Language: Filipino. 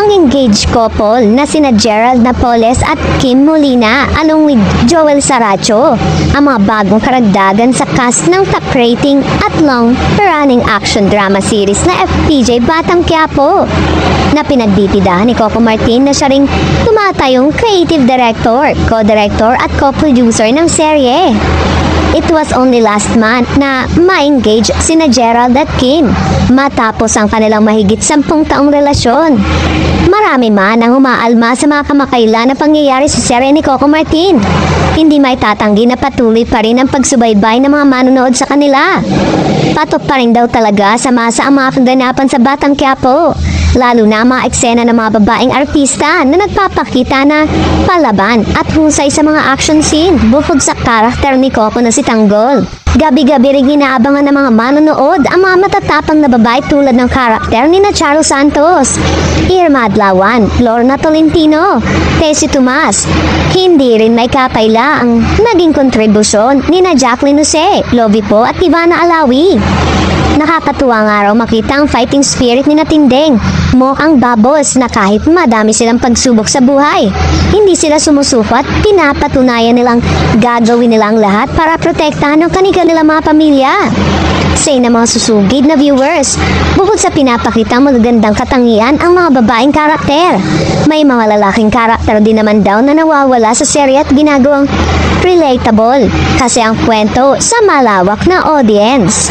ang engaged couple na sina Gerald Napoles at Kim Molina along with Joel Saracho, ang mga bagong karagdagan sa cast ng top rating at long-running action drama series na FPJ Batang Quiapo, na pinagbibidahan ni Coco Martin na siya ring tumatayong creative director, co-director at co-producer ng serye. It was only last month na ma-engage sina Gerald at Kim matapos ang kanilang mahigit 10 taong relasyon. Marami man ang humaalma sa mga kamakailan na pangyayari sa serye ni Coco Martin. Hindi may tatanggi na patuloy pa rin ang pagsubaybay ng mga manonood sa kanila. Patok pa rin daw talaga sa masa ang mga kaganapan sa Batang Quiapo, lalo na ang mga eksena ng mga babaeng artista na nagpapakita na palaban at husay sa mga action scene bukod sa karakter ni Coco na si Tanggol. Gabi-gabi rin inaabangan ng mga manonood ang mga matatapang na babae tulad ng karakter ni Charo Santos, Irma Adlawan, Lorna Tolentino, Tessie Tomas. Hindi rin may kapaila ang naging kontribusyon ni Jacqueline Jose, Lovie Po at Ivana Alawi. Nakakatuwa nga raw makita ang fighting spirit ni Tindeng, mukhang bubbles na kahit madami silang pagsubok sa buhay, hindi sila sumusuko at pinapatunayan nilang gagawin nilang lahat para protektahan ang kanilang mga pamilya. Say na mga susugid na viewers, bukod sa pinapakitang magagandang katangian ang mga babaeng karakter, may mga lalaking karakter din naman daw na nawawala sa serye at ginagawang relatable kasi ang kwento sa malawak na audience.